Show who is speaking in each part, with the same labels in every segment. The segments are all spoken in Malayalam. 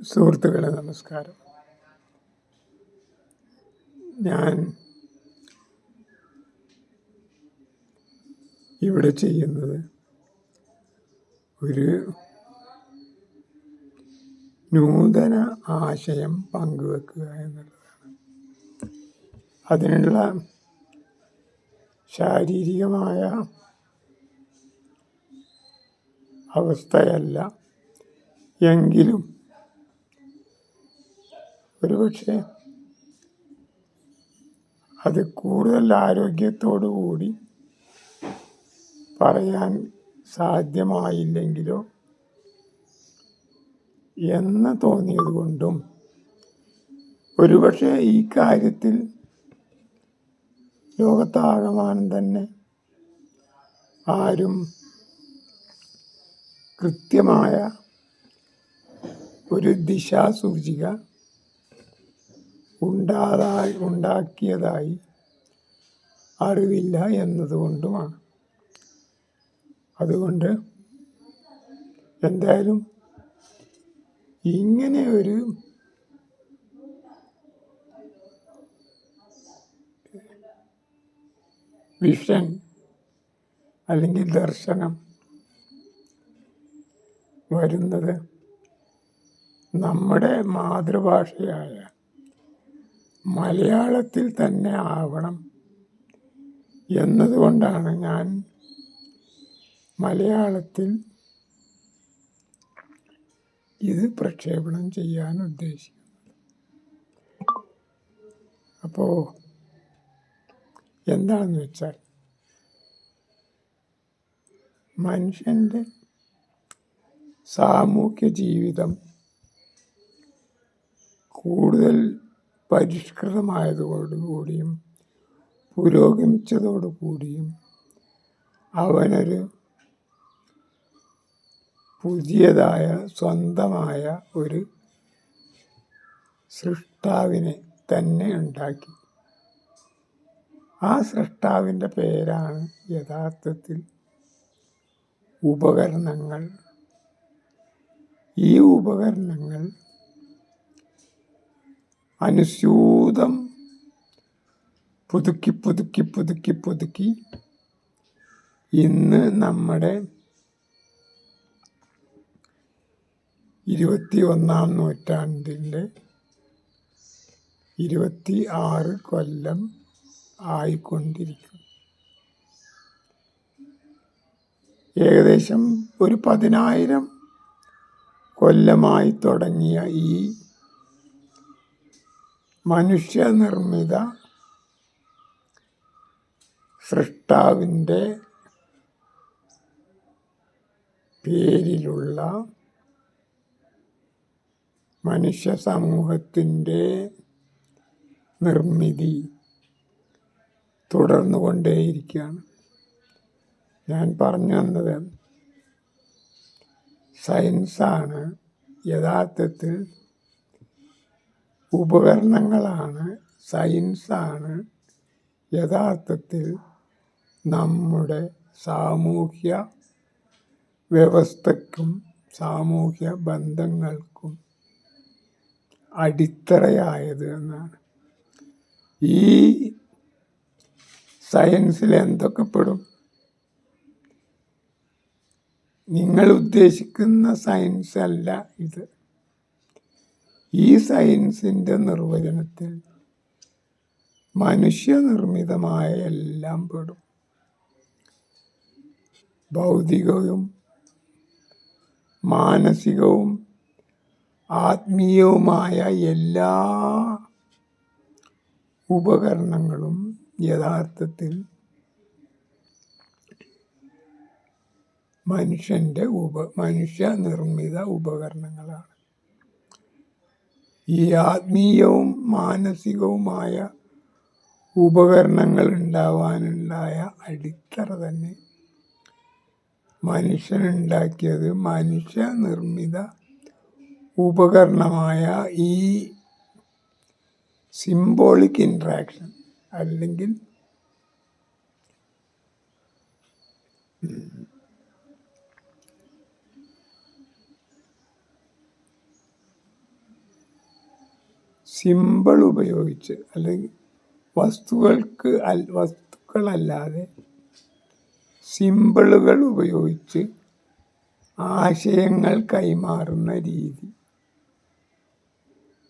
Speaker 1: സുഹൃത്തുക്കളെ നമസ്കാരം. ഞാൻ ഇവിടെ ചെയ്യുന്നത് ഒരു നൂതന ആശയം പങ്കുവെക്കുക എന്നുള്ളതാണ്. അതിനുള്ള ശാരീരികമായ അവസ്ഥയല്ല, എങ്കിലും ഒരുപക്ഷെ അത് കൂടുതൽ ആരോഗ്യത്തോടു കൂടി പറയാൻ സാധ്യമായില്ലെങ്കിലോ എന്ന് തോന്നിയത് കൊണ്ടും, ഒരുപക്ഷെ ഈ കാര്യത്തിൽ ലോകത്താകമാനം തന്നെ ആരും കൃത്യമായ ഒരു ദിശാസൂചിക ഉണ്ടാക്കിയതായി അറിവില്ല എന്നതുകൊണ്ടുമാണ്. അതുകൊണ്ട് എന്തായാലും ഇങ്ങനെ ഒരു വിഷൻ അല്ലെങ്കിൽ ദർശനം വരുന്നത് നമ്മുടെ മാതൃഭാഷയായ മലയാളത്തിൽ തന്നെ ആവണം എന്നതുകൊണ്ടാണ് ഞാൻ മലയാളത്തിൽ ഇത് പ്രക്ഷേപണം ചെയ്യാൻ ഉദ്ദേശിക്കുന്നത്. അപ്പോൾ എന്താണെന്ന് വെച്ചാൽ, മനുഷ്യൻ്റെ സാമൂഹ്യ ജീവിതം കൂടുതൽ പരിഷ്കൃതമായതോടുകൂടിയും പുരോഗമിച്ചതോടുകൂടിയും അവനൊരു പുതിയതായ സ്വന്തമായ ഒരു സൃഷ്ടാവിനെ തന്നെ ഉണ്ടാക്കി. ആ സൃഷ്ടാവിൻ്റെ പേരാണ് യഥാർത്ഥത്തിൽ ഉപകരണങ്ങൾ. ഈ ഉപകരണങ്ങൾ അനുസ്യൂതം പുതുക്കി ഇന്ന് നമ്മുടെ 21-ാം നൂറ്റാണ്ടിൻ്റെ 26 കൊല്ലം ആയിക്കൊണ്ടിരിക്കും. ഏകദേശം ഒരു 10,000 കൊല്ലമായി തുടങ്ങിയ ഈ മനുഷ്യനിർമ്മിത സൃഷ്ടാവിൻ്റെ പേരിലുള്ള മനുഷ്യ സമൂഹത്തിൻ്റെ നിർമ്മിതി തുടർന്നുകൊണ്ടേയിരിക്കുകയാണ്. ഞാൻ പറഞ്ഞു വന്നത്, സയൻസാണ് യഥാർത്ഥത്തിൽ ഉപകരണങ്ങളാണ്, സയൻസാണ് യഥാർത്ഥത്തിൽ നമ്മുടെ സാമൂഹ്യ വ്യവസ്ഥയ്ക്കും സാമൂഹ്യ ബന്ധങ്ങൾക്കും അടിത്തറയായത് എന്നാണ്. ഈ സയൻസിൽ എന്തൊക്കെ പെടും? നിങ്ങൾ ഉദ്ദേശിക്കുന്ന സയൻസ് അല്ല ഇത്. ഈ സയൻസിൻ്റെ നിർവചനത്തിൽ മനുഷ്യനിർമ്മിതമായ എല്ലാം പെടും. ഭൗതികവും മാനസികവും ആത്മീയവുമായ എല്ലാ ഉപകരണങ്ങളും യഥാർത്ഥത്തിൽ മനുഷ്യനിർമ്മിത ഉപകരണങ്ങളാണ്. ഈ ആത്മീയവും മാനസികവുമായ ഉപകരണങ്ങൾ ഉണ്ടാവാനുണ്ടായ അടിത്തറ തന്നെ മനുഷ്യനുണ്ടാക്കിയത് മനുഷ്യനിർമ്മിത ഉപകരണമായ ഈ സിംബോളിക് ഇൻട്രാക്ഷൻ അല്ലെങ്കിൽ സിമ്പിൾ ഉപയോഗിച്ച്, അല്ലെങ്കിൽ വസ്തുക്കളല്ലാതെ സിമ്പിളുകൾ ഉപയോഗിച്ച് ആശയങ്ങൾ കൈമാറുന്ന രീതി,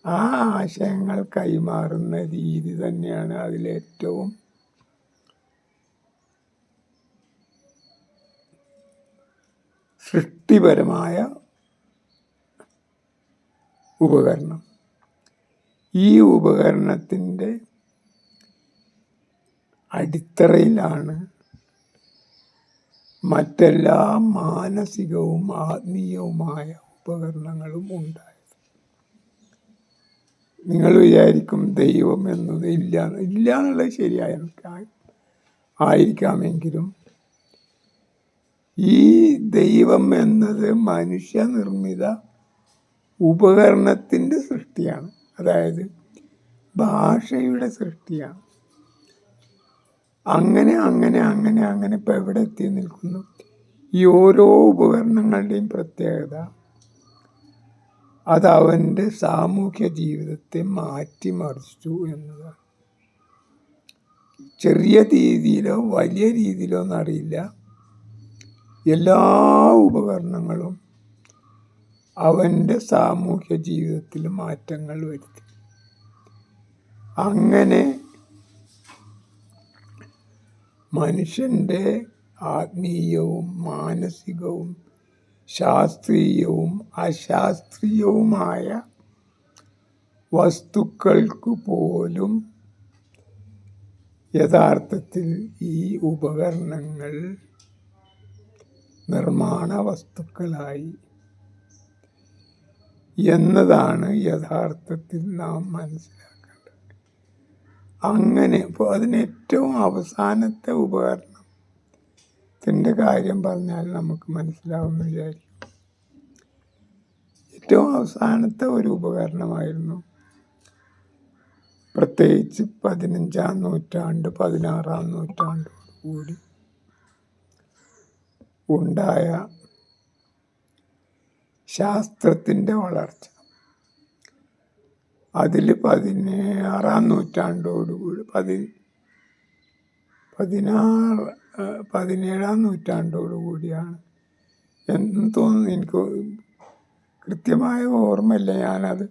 Speaker 1: ആ ആശയങ്ങൾ കൈമാറുന്ന രീതി തന്നെയാണ് അതിലേറ്റവും സൃഷ്ടിപരമായ ഉപകരണം. ഈ ഉപകരണത്തിൻ്റെ അടിത്തറയിലാണ് മറ്റെല്ലാ മാനസികവും ആത്മീയവുമായ ഉപകരണങ്ങളും ഉണ്ടായത്. നിങ്ങൾ വിചാരിക്കും ദൈവം എന്നത് ഇല്ല എന്നുള്ളത് ശരിയായ ആയിരിക്കാമെങ്കിലും ഈ ദൈവം എന്നത് മനുഷ്യനിർമ്മിത ഉപകരണത്തിൻ്റെ സൃഷ്ടിയാണ്, അതായത് ഭാഷയുടെ സൃഷ്ടിയാണ്. അങ്ങനെ അങ്ങനെ അങ്ങനെ അങ്ങനെ ഇപ്പം എവിടെ എത്തി നിൽക്കുന്നു? ഈ ഓരോ ഉപകരണങ്ങളുടെയും പ്രത്യേകത അത് അവൻ്റെ സാമൂഹ്യ ജീവിതത്തെ മാറ്റിമറിച്ചു എന്നതാണ്. ചെറിയ രീതിയിലോ വലിയ രീതിയിലോ എന്നറിയില്ല, എല്ലാ ഉപകരണങ്ങളും അവൻ്റെ സാമൂഹ്യ ജീവിതത്തിൽ മാറ്റങ്ങൾ വരുത്തി. അങ്ങനെ മനുഷ്യൻ്റെ ആത്മീയവും മാനസികവും ശാസ്ത്രീയവും അശാസ്ത്രീയവുമായ വസ്തുക്കൾക്ക് പോലും യഥാർത്ഥത്തിൽ ഈ ഉപകരണങ്ങൾ നിർമ്മാണ വസ്തുക്കളായി എന്നതാണ് യഥാർത്ഥത്തിൽ നാം മനസ്സിലാക്കേണ്ടത്. അങ്ങനെ ഇപ്പോൾ അതിന് ഏറ്റവും അവസാനത്തെ ഉപകരണത്തിൻ്റെ കാര്യം പറഞ്ഞാൽ നമുക്ക് മനസ്സിലാവുമെന്ന് വിചാരിക്കും. ഏറ്റവും അവസാനത്തെ ഒരു ഉപകരണമായിരുന്നു പ്രത്യേകിച്ച് 15-ാം നൂറ്റാണ്ട് 16-ാം നൂറ്റാണ്ടോടുകൂടി ഉണ്ടായ ശാസ്ത്രത്തിൻ്റെ വളർച്ച. അതിൽ 16-ാം നൂറ്റാണ്ടോടുകൂടി 17-ാം നൂറ്റാണ്ടോടുകൂടിയാണ് എന്ന് തോന്നുന്നു. എനിക്ക് കൃത്യമായ ഓർമ്മയില്ല, ഞാനത്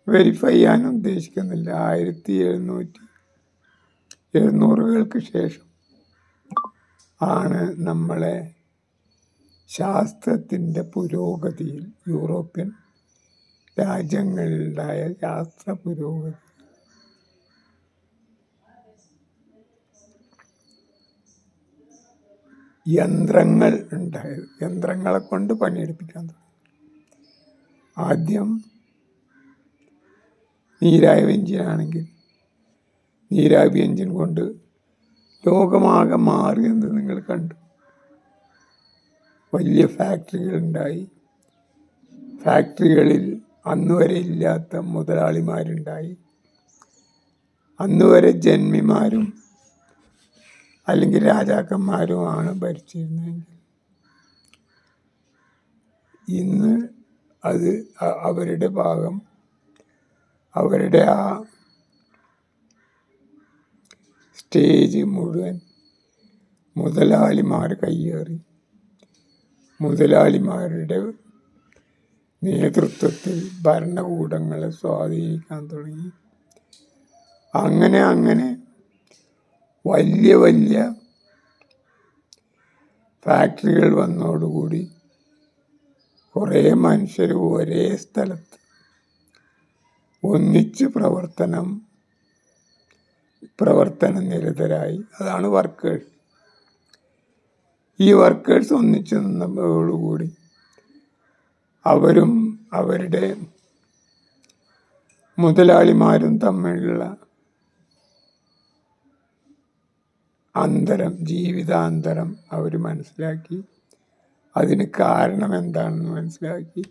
Speaker 1: വെരിഫൈ ചെയ്യാൻ ഉദ്ദേശിക്കുന്നില്ല. 1700-കൾക്ക് ശേഷം ആണ് നമ്മളെ ശാസ്ത്രത്തിൻ്റെ പുരോഗതിയിൽ, യൂറോപ്യൻ രാജ്യങ്ങളിലുണ്ടായ ശാസ്ത്ര പുരോഗതി യന്ത്രങ്ങൾ ഉണ്ടായത്. യന്ത്രങ്ങളെ കൊണ്ട് പണിയെടുപ്പിക്കാൻ തുടങ്ങി. ആദ്യം നീരാവി എഞ്ചിനാണെങ്കിൽ നീരാവി എഞ്ചിൻ കൊണ്ട് ലോകമാകെ മാറിയെന്ന് നിങ്ങൾ കണ്ടു. വലിയ ഫാക്ടറികളുണ്ടായി. ഫാക്ടറികളിൽ അന്നുവരെ ഇല്ലാത്ത മുതലാളിമാരുണ്ടായി. അന്നുവരെ ജന്മിമാരും അല്ലെങ്കിൽ രാജാക്കന്മാരുമാണ് ഭരിച്ചിരുന്നതെങ്കിൽ ഇന്ന് അത് അവരുടെ ഭാഗം, അവരുടെ ആ സ്റ്റേജ് മുഴുവൻ മുതലാളിമാർ കയ്യേറി. മുതലാളിമാരുടെ നേതൃത്വത്തിൽ ഭരണകൂടങ്ങളെ സ്വാധീനിക്കാൻ തുടങ്ങി. അങ്ങനെ അങ്ങനെ വലിയ വലിയ ഫാക്ടറികൾ വന്നതോടുകൂടി കുറേ മനുഷ്യർ ഒരേ സ്ഥലത്ത് ഒന്നിച്ച് പ്രവർത്തന നിരതരായി. അതാണ് വർക്കേഴ്സ്. ഈ വർക്കേഴ്സ് ഒന്നിച്ച് നിന്നതോടുകൂടി അവരും അവരുടെ മുതലാളിമാരും തമ്മിലുള്ള ജീവിതാന്തരം അവർ മനസ്സിലാക്കി. അതിന് കാരണം എന്താണെന്ന് മനസ്സിലാക്കി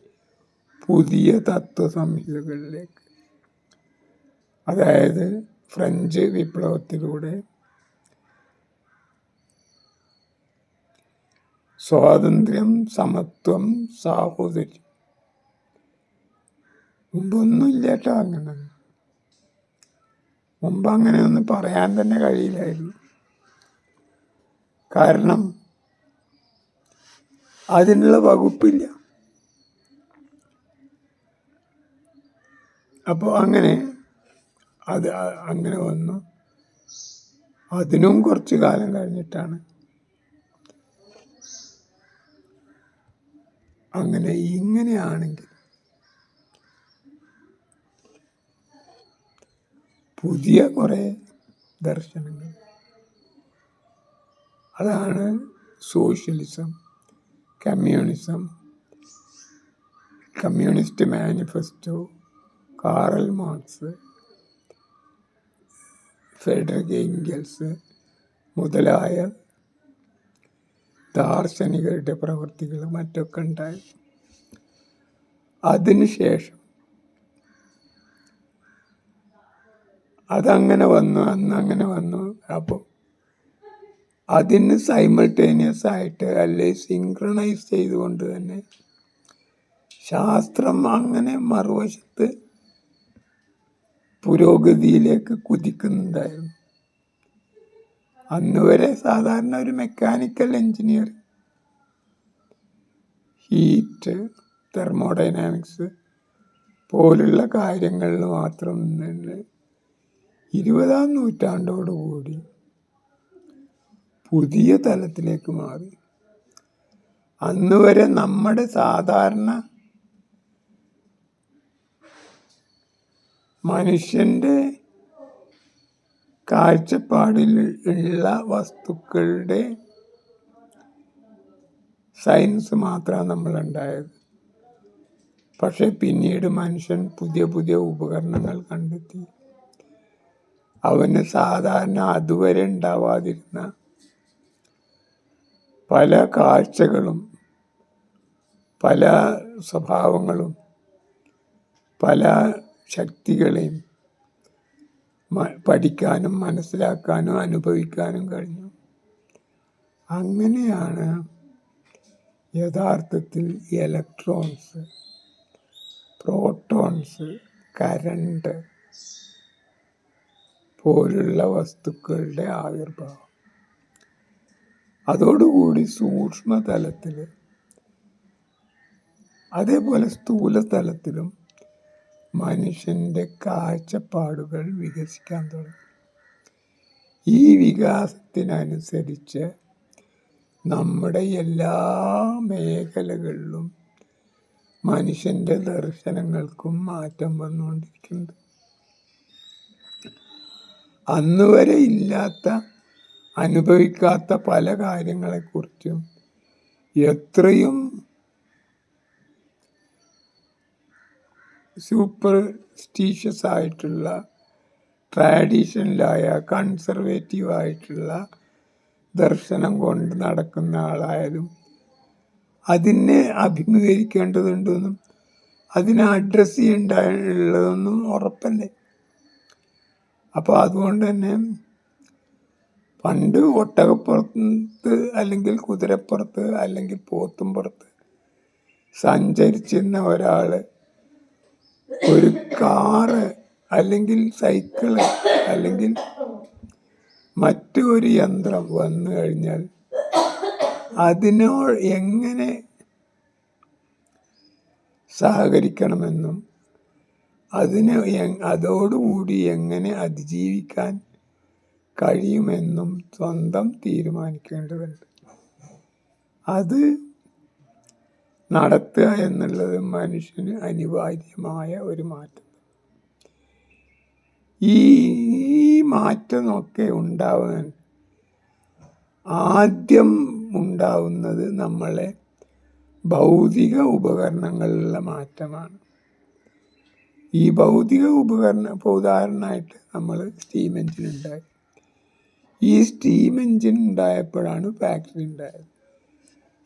Speaker 1: പുതിയ തത്വസംഹിതകളിലേക്ക്, അതായത് ഫ്രഞ്ച് വിപ്ലവത്തിലൂടെ സ്വാതന്ത്ര്യം, സമത്വം, സാഹോദര്യം, മുമ്പൊന്നും ഇല്ല കേട്ടോ. അങ്ങനെ മുമ്പ് അങ്ങനെയൊന്നും പറയാൻ തന്നെ കഴിയില്ലായിരുന്നു. കാരണം അതിനുള്ള വകുപ്പില്ല. അപ്പോൾ അങ്ങനെ വന്നു. അതിനും കുറച്ച് കാലം കഴിഞ്ഞിട്ടാണ് ഇങ്ങനെയാണെങ്കിൽ പുതിയ കുറേ ദർശനങ്ങൾ, അതാണ് socialism, communism, communist manifesto, Karl Marx, Friedrich Engels മുതലായ ദാർശനികരുടെ പ്രവൃത്തികൾ മറ്റൊക്കെ ഉണ്ടായി. അതിനുശേഷം അതങ്ങനെ വന്നു, അന്നങ്ങനെ വന്നു. അപ്പോൾ അതിന് സൈമൾട്ടേനിയസ് ആയിട്ട് അല്ലെ സിങ്ക്രണൈസ് ചെയ്തുകൊണ്ട് തന്നെ ശാസ്ത്രം അങ്ങനെ മറുവശത്ത് പുരോഗതിയിലേക്ക് കുതിക്കുന്നുണ്ടായിരുന്നു. അന്ന് വരെ സാധാരണ ഒരു മെക്കാനിക്കൽ എഞ്ചിനീയർ, ഹീറ്റ്, തെർമോഡൈനാമിക്സ് പോലുള്ള കാര്യങ്ങളിൽ മാത്രം നിന്ന് 20-ാം നൂറ്റാണ്ടോടുകൂടി പുതിയ തലത്തിലേക്ക് മാറി. അന്ന് വരെ നമ്മുടെ സാധാരണ മനുഷ്യൻ്റെ കാഴ്ചപ്പാടിൽ ഉള്ള വസ്തുക്കളുടെ സയൻസ് മാത്രമാണ് നമ്മളുണ്ടായത്. പക്ഷെ പിന്നീട് മനുഷ്യൻ പുതിയ പുതിയ ഉപകരണങ്ങൾ കണ്ടെത്തി. അവന് സാധാരണ അതുവരെ ഉണ്ടാവാതിരുന്ന പല കാഴ്ചകളും പല സ്വഭാവങ്ങളും പല ശക്തികളെയും പഠിക്കാനും മനസ്സിലാക്കാനും അനുഭവിക്കാനും കഴിഞ്ഞു. അങ്ങനെയാണ് യഥാർത്ഥത്തിൽ ഇലക്ട്രോൺസ്, പ്രോട്ടോൺസ്, കരണ്ട് പോലുള്ള വസ്തുക്കളുടെ ആവിർഭാവം. അതോടുകൂടി സൂക്ഷ്മതലത്തിൽ അതേപോലെ സ്ഥൂലതലത്തിലും മനുഷ്യൻ്റെ കാഴ്ചപ്പാടുകൾ വികസിക്കാൻ തുടങ്ങി. ഈ വികാസത്തിനനുസരിച്ച് നമ്മുടെ എല്ലാ മേഖലകളിലും മനുഷ്യൻ്റെ ദർശനങ്ങൾക്കും മാറ്റം വന്നുകൊണ്ടിരിക്കുന്നുണ്ട്. അന്ന് വരെ ഇല്ലാത്ത, അനുഭവിക്കാത്ത പല കാര്യങ്ങളെക്കുറിച്ചും എത്രയും സൂപ്പർസ്റ്റീഷ്യസ് ആയിട്ടുള്ള, ട്രാഡീഷണലായ, കൺസർവേറ്റീവായിട്ടുള്ള ദർശനം കൊണ്ട് നടക്കുന്ന ആളായാലും അതിനെ അഭിമുഖീകരിക്കേണ്ടതുണ്ടെന്നും അതിനെ അഡ്രസ്സ് ചെയ്യേണ്ടതുള്ളതൊന്നും ഉറപ്പല്ലേ. അപ്പോൾ അതുകൊണ്ട് തന്നെ പണ്ട് ഒട്ടകപ്പുറത്ത് അല്ലെങ്കിൽ കുതിരപ്പുറത്ത് അല്ലെങ്കിൽ പോത്തുംപുറത്ത് സഞ്ചരിച്ചിരുന്ന ഒരാൾ ഒരു കാറ് അല്ലെങ്കിൽ സൈക്കിള് അല്ലെങ്കിൽ മറ്റൊരു യന്ത്രം വന്നു കഴിഞ്ഞാൽ അതിനോട് എങ്ങനെ സഹകരിക്കണമെന്നും അതോടുകൂടി എങ്ങനെ അതിജീവിക്കാൻ കഴിയുമെന്നും സ്വന്തം തീരുമാനിക്കേണ്ടതുണ്ട്. അത് നടത്തുക എന്നുള്ളത് മനുഷ്യന് അനിവാര്യമായ ഒരു മാറ്റം. ഈ മാറ്റമൊക്കെ ഉണ്ടാവാൻ ആദ്യം ഉണ്ടാവുന്നത് നമ്മളെ ഭൗതിക ഉപകരണങ്ങളിലുള്ള മാറ്റമാണ്. ഈ ഭൗതിക ഇപ്പോൾ ഉദാഹരണമായിട്ട് നമ്മൾ സ്റ്റീം എഞ്ചിൻ ഉണ്ടായി. ഈ സ്റ്റീം എഞ്ചിൻ ഉണ്ടായപ്പോഴാണ് ഫാക്ടറി ഉണ്ടായത്.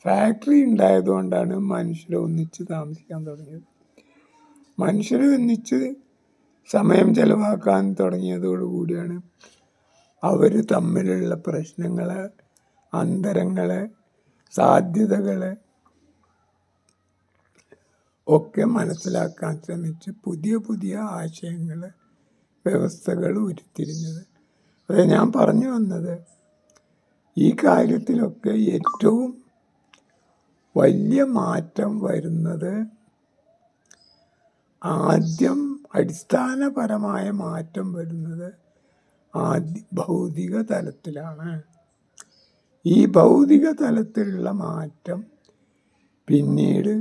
Speaker 1: ഫാക്ടറി ഉണ്ടായതുകൊണ്ടാണ് മനുഷ്യർ ഒന്നിച്ച് താമസിക്കാൻ തുടങ്ങിയത്. മനുഷ്യർ ഒന്നിച്ച് സമയം ചെലവാക്കാൻ തുടങ്ങിയതോടുകൂടിയാണ് അവർ തമ്മിലുള്ള പ്രശ്നങ്ങൾ, അന്തരങ്ങൾ, സാധ്യതകൾ ഒക്കെ മനസ്സിലാക്കാൻ ശ്രമിച്ച് പുതിയ പുതിയ ആശയങ്ങൾ, വ്യവസ്ഥകൾ ഉരുത്തിരിഞ്ഞത്. അത് ഞാൻ പറഞ്ഞു വന്നത്, ഈ കാര്യത്തിലൊക്കെ ഏറ്റവും വലിയ മാറ്റം വരുന്നത് ആദ്യം അടിസ്ഥാനപരമായ മാറ്റം വരുന്നത് ഭൗതിക തലത്തിലാണ്. ഈ ഭൗതിക തലത്തിലുള്ള മാറ്റം പിന്നീട്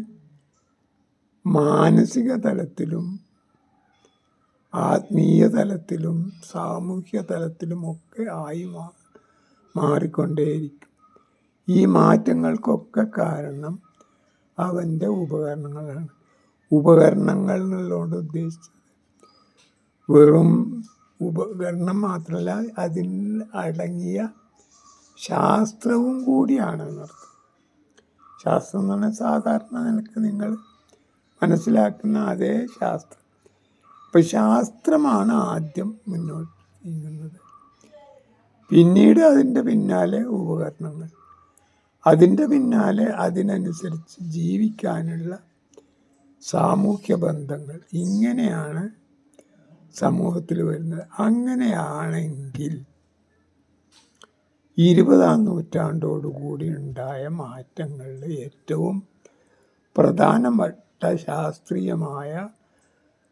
Speaker 1: മാനസിക തലത്തിലും ആത്മീയ തലത്തിലും സാമൂഹ്യ തലത്തിലുമൊക്കെ ആയി മാറിക്കൊണ്ടേയിരിക്കും. ഈ മാറ്റങ്ങൾക്കൊക്കെ കാരണം അവൻ്റെ ഉപകരണങ്ങളാണ്. ഉപകരണങ്ങൾ എന്നുള്ളതുകൊണ്ട് ഉദ്ദേശിച്ചത് വെറും ഉപകരണം മാത്രമല്ല, അതിൽ അടങ്ങിയ ശാസ്ത്രവും കൂടിയാണെന്നർത്ഥം. ശാസ്ത്രം എന്ന് പറഞ്ഞാൽ സാധാരണ നിനക്ക് നിങ്ങൾ മനസ്സിലാക്കുന്ന അതേ ശാസ്ത്രം. അപ്പം ശാസ്ത്രമാണ് ആദ്യം മുന്നോട്ട് നീങ്ങുന്നത്. പിന്നീട് അതിൻ്റെ പിന്നാലെ ഉപകരണങ്ങൾ, അതിൻ്റെ പിന്നാലെ അതിനനുസരിച്ച് ജീവിക്കാനുള്ള സാമൂഹ്യ ബന്ധങ്ങൾ. ഇങ്ങനെയാണ് സമൂഹത്തിൽ വരുന്നത്. അങ്ങനെയാണെങ്കിൽ 20-ാം നൂറ്റാണ്ടോടുകൂടി ഉണ്ടായ മാറ്റങ്ങളിൽ ഏറ്റവും പ്രധാനപ്പെട്ട ശാസ്ത്രീയമായ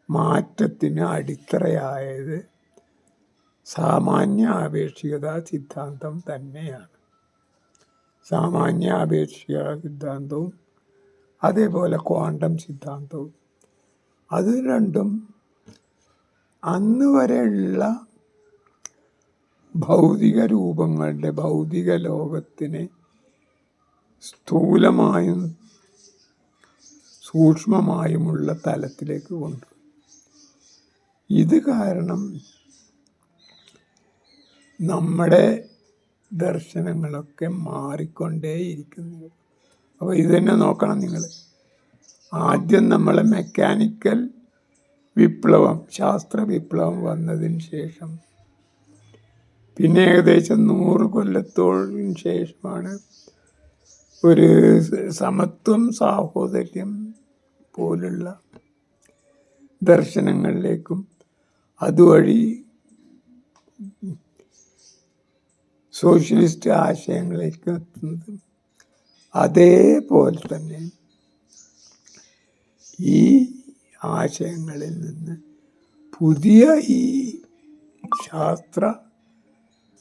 Speaker 1: മാറ്റത്തിന് അടിത്തറയായത് സാമാന്യ ആപേക്ഷികതാ സിദ്ധാന്തം തന്നെയാണ്. സാമാന്യ ആപേക്ഷികതാ സിദ്ധാന്തവും അതേപോലെ ക്വാണ്ടം സിദ്ധാന്തവും. അത് രണ്ടും അന്ന് വരെയുള്ള ഭൗതിക രൂപങ്ങളുടെ, ഭൗതിക ലോകത്തിനെ സ്ഥൂലമായും സൂക്ഷ്മമായുമുള്ള തലത്തിലേക്ക് കൊണ്ടുപോയി. ഇത് കാരണം നമ്മുടെ ദർശനങ്ങളൊക്കെ മാറിക്കൊണ്ടേയിരിക്കുന്നു. അപ്പോൾ ഇത് തന്നെ നോക്കണം നിങ്ങൾ. ആദ്യം നമ്മളെ മെക്കാനിക്കൽ വിപ്ലവം, ശാസ്ത്ര വിപ്ലവം വന്നതിന് ശേഷം, പിന്നെ ഏകദേശം 100 കൊല്ലത്തോളിന് ശേഷമാണ് ഒരു സമത്വം, സാഹോദര്യം പോലുള്ള ദർശനങ്ങളിലേക്കും അതുവഴി സോഷ്യലിസ്റ്റ് ആശയങ്ങളിലേക്കും എത്തുന്നത്. അതേപോലെ തന്നെ ഈ ആശയങ്ങളിൽ നിന്ന് പുതിയ ഈ ശാസ്ത്ര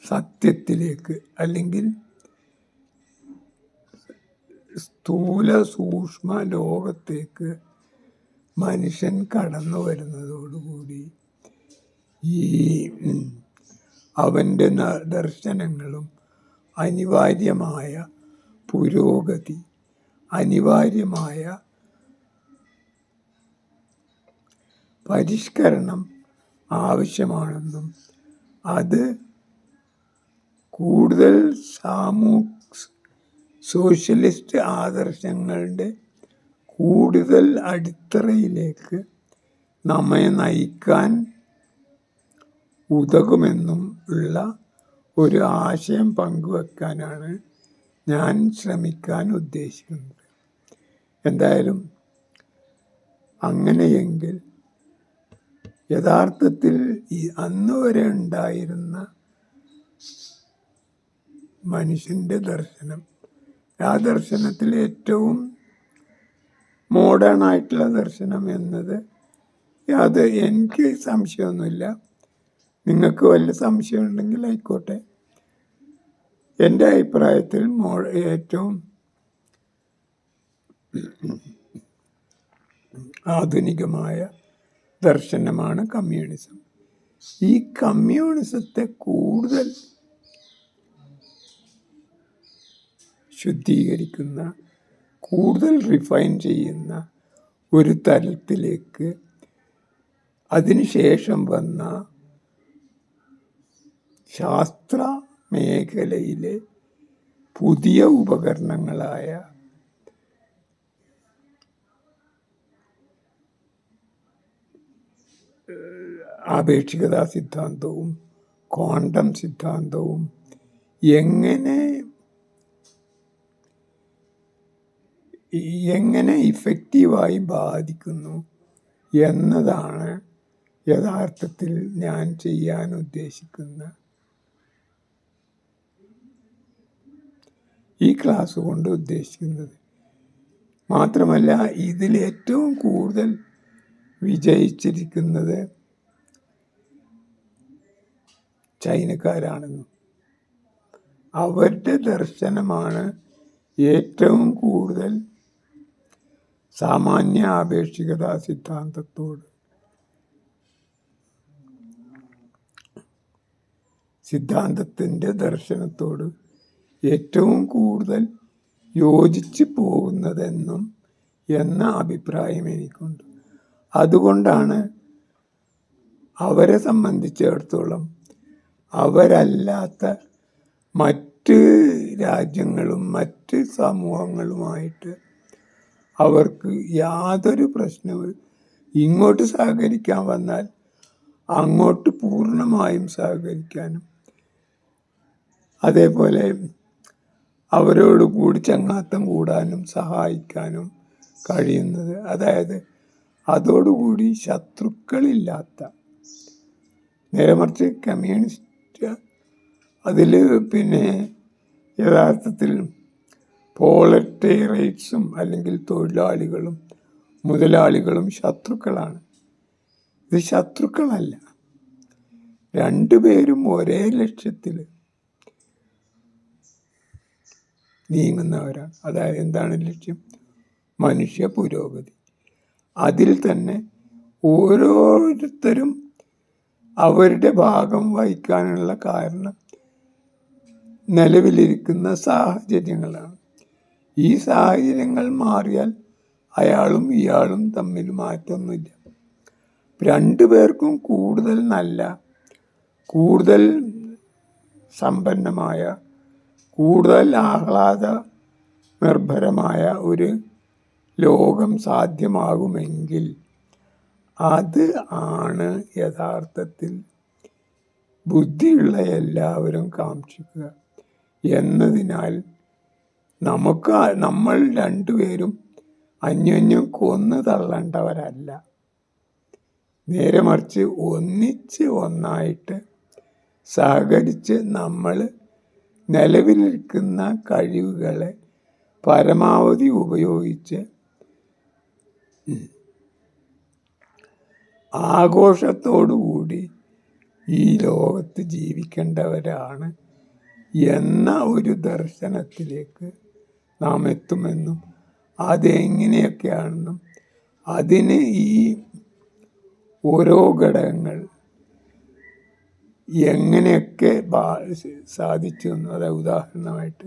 Speaker 1: സത്യത്തിലേക്ക്, അല്ലെങ്കിൽ സ്ഥൂല സൂക്ഷ്മ ലോകത്തേക്ക് മനുഷ്യൻ കടന്നു വരുന്നതോടുകൂടി ഈ അവൻ്റെ ദർശനങ്ങളും അനിവാര്യമായ പുരോഗതി, അനിവാര്യമായ പരിഷ്കരണം ആവശ്യമാണെന്നും അത് കൂടുതൽ സോഷ്യലിസ്റ്റ് ആദർശങ്ങളുടെ കൂടുതൽ അടിത്തറയിലേക്ക് നമ്മെ നയിക്കാൻ ഉതകുമെന്നും ഉള്ള ഒരു ആശയം പങ്കുവെക്കാനാണ് ഞാൻ ശ്രമിക്കാൻ ഉദ്ദേശിക്കുന്നത്. എന്തായാലും അങ്ങനെയെങ്കിൽ യഥാർത്ഥത്തിൽ ഈ അന്ന് വരെ ഉണ്ടായിരുന്ന മനുഷ്യൻ്റെ ദർശനം, ആ ദർശനത്തിൽ ഏറ്റവും മോഡേൺ ആയിട്ടുള്ള ദർശനം എന്നത്, അത് എനിക്ക് സംശയമൊന്നുമില്ല, നിങ്ങൾക്ക് വല്ല സംശയം ഉണ്ടെങ്കിൽ ആയിക്കോട്ടെ, എൻ്റെ അഭിപ്രായത്തിൽ ഏറ്റവും ആധുനികമായ ദർശനമാണ് കമ്മ്യൂണിസം. ഈ കമ്മ്യൂണിസത്തെ കൂടുതൽ ശുദ്ധീകരിക്കുന്ന, കൂടുതൽ റിഫൈൻ ചെയ്യുന്ന ഒരു തലത്തിലേക്ക് അതിനുശേഷം വന്ന ശാസ്ത്ര മേഖലയിലെ പുതിയ ഉപകരണങ്ങളായ ആപേക്ഷികതാ സിദ്ധാന്തവും ക്വാണ്ടം സിദ്ധാന്തവും എങ്ങനെ എങ്ങനെ ഇഫക്റ്റീവായി ബാധിക്കുന്നു എന്നതാണ് യഥാർത്ഥത്തിൽ ഞാൻ ചെയ്യാൻ ഉദ്ദേശിക്കുന്ന ഈ ക്ലാസ് കൊണ്ട് ഉദ്ദേശിക്കുന്നത്. മാത്രമല്ല, ഇതിൽ ഏറ്റവും കൂടുതൽ വിജയിച്ചിരിക്കുന്നത് ചൈനക്കാരാണെന്നും അവരുടെ ദർശനമാണ് ഏറ്റവും കൂടുതൽ സാമാന്യ ആപേക്ഷികതാ സിദ്ധാന്തത്തിൻ്റെ ദർശനത്തോട് ഏറ്റവും കൂടുതൽ യോജിച്ച് പോകുന്നതെന്നും എന്ന അഭിപ്രായം എനിക്കുണ്ട്. അതുകൊണ്ടാണ് അവരെ സംബന്ധിച്ചിടത്തോളം അവരല്ലാത്ത മറ്റ് രാജ്യങ്ങളും മറ്റ് സമൂഹങ്ങളുമായിട്ട് അവർക്ക് യാതൊരു പ്രശ്നവും, ഇങ്ങോട്ട് സഹകരിക്കാൻ വന്നാൽ അങ്ങോട്ട് പൂർണ്ണമായും സഹകരിക്കാനും അതേപോലെ അവരോട് കൂടി ചങ്ങാത്തം കൂടാനും സഹായിക്കാനും കഴിയുന്നത്. അതായത് അതോടുകൂടി ശത്രുക്കളില്ലാത്ത, നേരെ മറിച്ച് കമ്മ്യൂണിസ്റ്റ് അതിൽ യഥാർത്ഥത്തിൽ പ്രോലറ്റേറിയറ്റ്സും അല്ലെങ്കിൽ തൊഴിലാളികളും മുതലാളികളും ശത്രുക്കളാണ്. ഇത് ശത്രുക്കളല്ല, രണ്ടുപേരും ഒരേ ലക്ഷ്യത്തിൽ നീങ്ങുന്നവരാണ്. അതായത് എന്താണ് ലക്ഷ്യം? മനുഷ്യ പുരോഗതി. അതിൽ തന്നെ ഓരോരുത്തരും അവരുടെ ഭാഗം വഹിക്കാനുള്ള കാരണം നിലവിലിരിക്കുന്ന സാഹചര്യങ്ങളാണ്. ഈ സാഹചര്യങ്ങൾ മാറിയാൽ അയാളും ഇയാളും തമ്മിൽ മാറ്റമൊന്നുമില്ല. രണ്ടുപേർക്കും കൂടുതൽ നല്ല, കൂടുതൽ സമ്പന്നമായ, കൂടുതൽ ആഹ്ലാദ നിർഭരമായ ഒരു ലോകം സാധ്യമാകുമെങ്കിൽ അത് ആണ് യഥാർത്ഥത്തിൽ ബുദ്ധിയുള്ള എല്ലാവരും കാക്ഷിക്കുക എന്നതിനാൽ നമ്മൾ രണ്ടുപേരും അന്യോന്യം കൊന്നു തള്ളേണ്ടവരല്ല. നേരെ മറിച്ച് ഒന്നായിട്ട് സഹകരിച്ച് നമ്മൾ നിലവിലിരിക്കുന്ന കഴിവുകളെ പരമാവധി ഉപയോഗിച്ച് ആഘോഷത്തോടുകൂടി ഈ ലോകത്ത് ജീവിക്കേണ്ടവരാണ് എന്ന ഒരു ദർശനത്തിലേക്ക് നാം എത്തുമെന്നും അതെങ്ങനെയൊക്കെയാണെന്നും അതിന് ഈ ഓരോ ഘടകങ്ങൾ എങ്ങനെയൊക്കെ സാധിച്ചു എന്നും, അതായത് ഉദാഹരണമായിട്ട്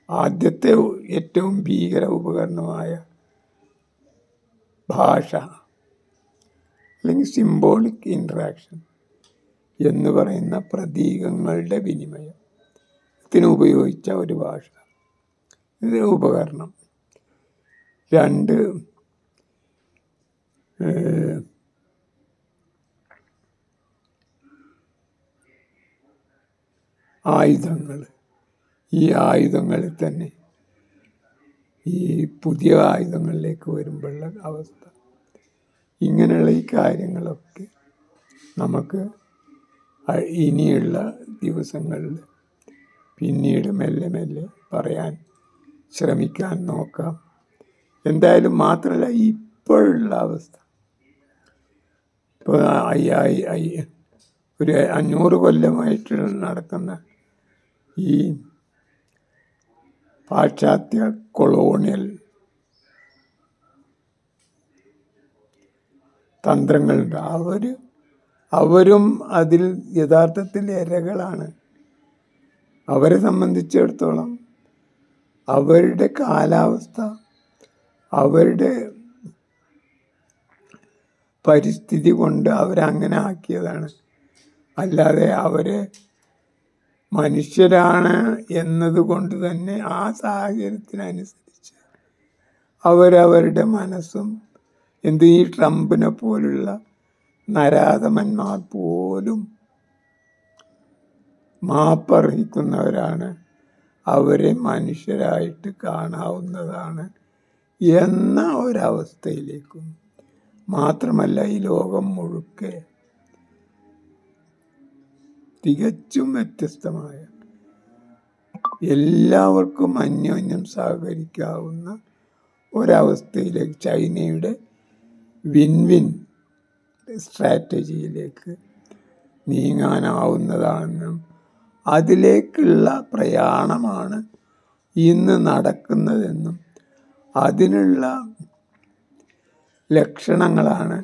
Speaker 1: ആദ്യത്തെ ഏറ്റവും ഭീകര ഉപകരണമായ ഭാഷ അല്ലെങ്കിൽ സിംബോളിക് ഇൻട്രാക്ഷൻ എന്ന് പറയുന്ന പ്രതീകങ്ങളുടെ വിനിമയത്തിന് ഉപയോഗിച്ച ഒരു ഭാഷ, ഇത് ഉപകരണം. 2 ആയുധങ്ങൾ. ഈ ആയുധങ്ങളിൽ തന്നെ ഈ പുതിയ ആയുധങ്ങളിലേക്ക് വരുമ്പോഴുള്ള അവസ്ഥ, ഇങ്ങനെയുള്ള ഈ കാര്യങ്ങളൊക്കെ നമുക്ക് ഇനിയുള്ള ദിവസങ്ങളിൽ പിന്നീട് മെല്ലെ മെല്ലെ പറയാൻ ശ്രമിക്കാൻ നോക്കാം. എന്തായാലും മാത്രമല്ല, ഇപ്പോഴുള്ള അവസ്ഥ, ഇപ്പോൾ ഒരു 500 കൊല്ലമായിട്ട് നടക്കുന്ന ഈ പാശ്ചാത്യ കൊളോണിയൽ തന്ത്രങ്ങളുണ്ട്. അവരും അതിൽ യഥാർത്ഥത്തിൽ ഇരകളാണ്. അവരെ സംബന്ധിച്ചിടത്തോളം അവരുടെ കാലാവസ്ഥ, അവരുടെ പരിസ്ഥിതി കൊണ്ട് അവരങ്ങനെ ആക്കിയതാണ്. അല്ലാതെ അവരെ മനുഷ്യരാണ് എന്നതുകൊണ്ട് തന്നെ ആ സാഹചര്യത്തിനനുസരിച്ച് അവരവരുടെ മനസ്സും ഈ ട്രംപിനെ പോലുള്ള നരാധമന്മാർ പോലും മാപ്പർഹിക്കുന്നവരാണ്. അവരെ മനുഷ്യരായിട്ട് കാണാവുന്നതാണ് എന്ന ഒരവസ്ഥയിലേക്കും, മാത്രമല്ല ഈ ലോകം മുഴുക്കെ തികച്ചും വ്യത്യസ്തമായ, എല്ലാവർക്കും അന്യോന്യം സഹകരിക്കാവുന്ന ഒരവസ്ഥയിലേക്ക്, ചൈനയുടെ വിൻ വിൻ സ്ട്രാറ്റജിയിലേക്ക് നീങ്ങാനാവുന്നതാണെന്നും അതിലേക്കുള്ള പ്രയാണമാണ് ഇന്ന് നടക്കുന്നതെന്നും അതിനുള്ള ലക്ഷണങ്ങളാണ്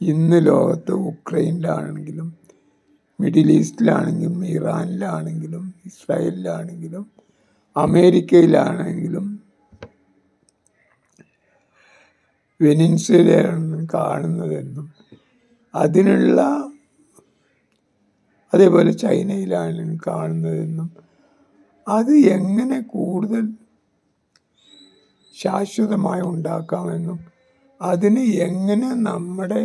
Speaker 1: ഇന്ന് ലോകത്ത് ഉക്രൈനിലാണെങ്കിലും മിഡിൽ ഈസ്റ്റിലാണെങ്കിലും ഇറാനിലാണെങ്കിലും ഇസ്രായേലിലാണെങ്കിലും അമേരിക്കയിലാണെങ്കിലും വെനിൻസുലയിലാണ് കാണുന്നതെന്നും അതിനുള്ള, അതേപോലെ ചൈനയിലാണ് കാണുന്നതെന്നും അത് എങ്ങനെ കൂടുതൽ ശാശ്വതമായി ഉണ്ടാക്കാമെന്നും അതിന് എങ്ങനെ നമ്മുടെ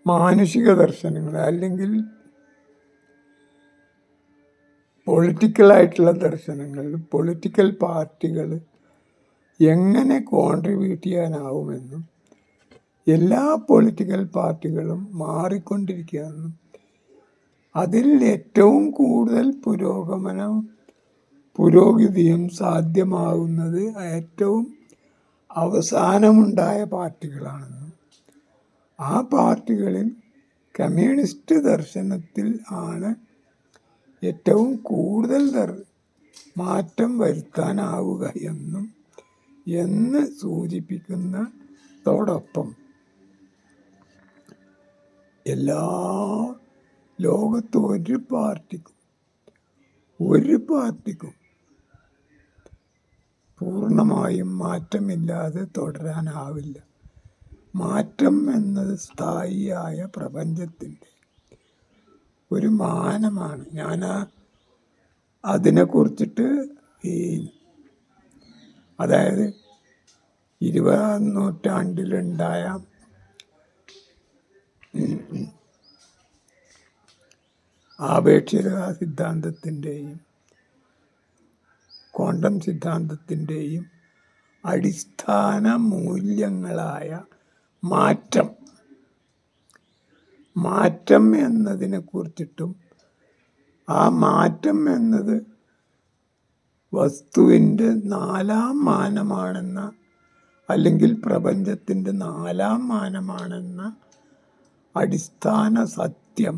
Speaker 1: മാനുഷിക ദർശനങ്ങൾ അല്ലെങ്കിൽ പൊളിറ്റിക്കലായിട്ടുള്ള ദർശനങ്ങൾ, പൊളിറ്റിക്കൽ പാർട്ടികൾ എങ്ങനെ കോൺട്രിബ്യൂട്ട് ചെയ്യാനാവുമെന്നും, എല്ലാ പൊളിറ്റിക്കൽ പാർട്ടികളും മാറിക്കൊണ്ടിരിക്കുകയെന്നും അതിൽ ഏറ്റവും കൂടുതൽ പുരോഗതിയും സാധ്യമാകുന്നത് ഏറ്റവും അവസാനമുണ്ടായ പാർട്ടികളാണെന്നും ആ പാർട്ടികളിൽ കമ്മ്യൂണിസ്റ്റ് ദർശനത്തിൽ ആണ് ഏറ്റവും കൂടുതൽ മാറ്റം വരുത്താനാവുക എന്ന് സൂചിപ്പിക്കുന്നതോടൊപ്പം എല്ലാ ലോകത്ത് ഒരു പാർട്ടിക്കും പൂർണ്ണമായും മാറ്റമില്ലാതെ തുടരാനാവില്ല. മാറ്റം എന്നത് സ്ഥായിയായ പ്രപഞ്ചത്തിൻ്റെ ഒരു മാനമാണ്. ഞാൻ അതിനെക്കുറിച്ചിട്ട് അതായത് 20ാം നൂറ്റാണ്ടിലുണ്ടായ ആപേക്ഷിക സിദ്ധാന്തത്തിൻ്റെയും ക്വാണ്ടം സിദ്ധാന്തത്തിൻ്റെയും അടിസ്ഥാന മൂല്യങ്ങളായ മാറ്റം എന്നതിനെ കുറിച്ചിട്ടും ആ മാറ്റം എന്നത് വസ്തുവിൻ്റെ 4ാം മാനമാണെന്ന, അല്ലെങ്കിൽ പ്രപഞ്ചത്തിൻ്റെ 4ാം മാനമാണെന്ന അടിസ്ഥാന സത്യം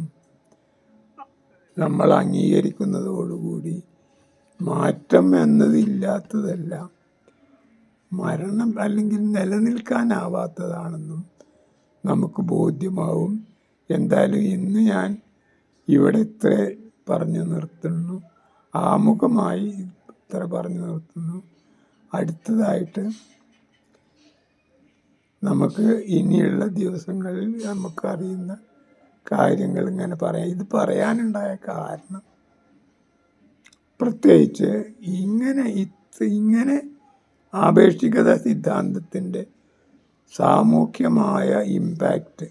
Speaker 1: നമ്മൾ അംഗീകരിക്കുന്നതോടുകൂടി മാറ്റം എന്നതില്ലാത്തതെല്ലാം മരണം അല്ലെങ്കിൽ നിലനിൽക്കാനാവാത്തതാണെന്നും നമുക്ക് ബോധ്യമാവും. എന്തായാലും ഇന്ന് ഞാൻ ഇവിടെ ഇത്ര പറഞ്ഞു നിർത്തുന്നു, ആമുഖമായി ഇത്ര പറഞ്ഞു നിർത്തുന്നു. അടുത്തതായിട്ട് നമുക്ക് ഇനിയുള്ള ദിവസങ്ങളിൽ നമുക്കറിയുന്ന കാര്യങ്ങൾ ഇങ്ങനെ പറയാം. ഇത് പറയാനുണ്ടായ കാരണം പ്രത്യേകിച്ച് ഇങ്ങനെ ആപേക്ഷികത സിദ്ധാന്തത്തിൻ്റെ സാമൂഹ്യമായ ഇമ്പാക്റ്റ്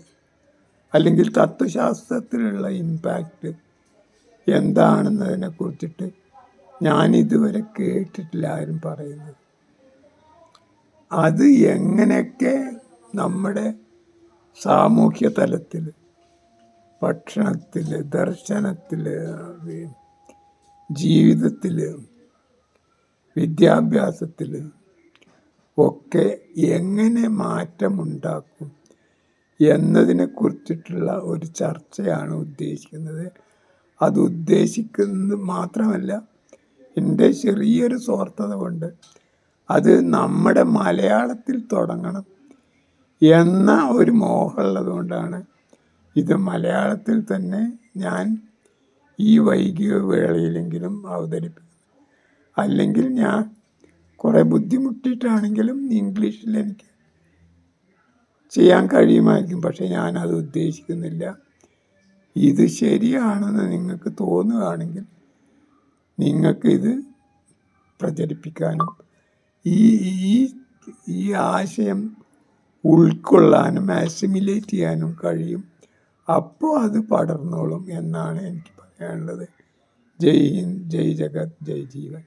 Speaker 1: അല്ലെങ്കിൽ തത്വശാസ്ത്രത്തിലുള്ള ഇമ്പാക്റ്റ് എന്താണെന്നതിനെ കുറിച്ചിട്ട് ഞാനിതുവരെ കേട്ടിട്ടില്ല ആരും പറയുന്നത്. അത് എങ്ങനെയൊക്കെ നമ്മുടെ സാമൂഹ്യ തലത്തിൽ, ഭക്ഷണത്തിൽ, ദർശനത്തിൽ, ജീവിതത്തിൽ, വിദ്യാഭ്യാസത്തിൽ ഒക്കെ എങ്ങനെ മാറ്റമുണ്ടാക്കും എന്നതിനെക്കുറിച്ചിട്ടുള്ള ഒരു ചർച്ചയാണ് ഉദ്ദേശിക്കുന്നത്. അത് ഉദ്ദേശിക്കുന്നത് മാത്രമല്ല, എൻ്റെ ചെറിയൊരു സ്വാർത്ഥത കൊണ്ട് അത് നമ്മുടെ മലയാളത്തിൽ തുടങ്ങണം എന്ന ഒരു മോഹമുള്ളത് കൊണ്ടാണ് ഇത് മലയാളത്തിൽ തന്നെ ഞാൻ ഈ വൈകിയ വേളയിലെങ്കിലും അവതരിപ്പിക്കുന്നത്. അല്ലെങ്കിൽ ഞാൻ കുറേ ബുദ്ധിമുട്ടിയിട്ടാണെങ്കിലും ഇംഗ്ലീഷിൽ എനിക്ക് ചെയ്യാൻ കഴിയുമായിരിക്കും. പക്ഷെ ഞാനത് ഉദ്ദേശിക്കുന്നില്ല. ഇത് ശരിയാണെന്ന് നിങ്ങൾക്ക് തോന്നുകയാണെങ്കിൽ നിങ്ങൾക്കിത് പ്രചരിപ്പിക്കാനും ഈ ആശയം ഉൾക്കൊള്ളാനും അസിമിലേറ്റ് ചെയ്യാനും കഴിയും. അപ്പോൾ അത് പടർന്നോളും എന്നാണ് എനിക്ക് പറയാനുള്ളത്. ജയ് ഹിന്ദ്, ജയ് ജഗത്, ജയ് ജീവൻ.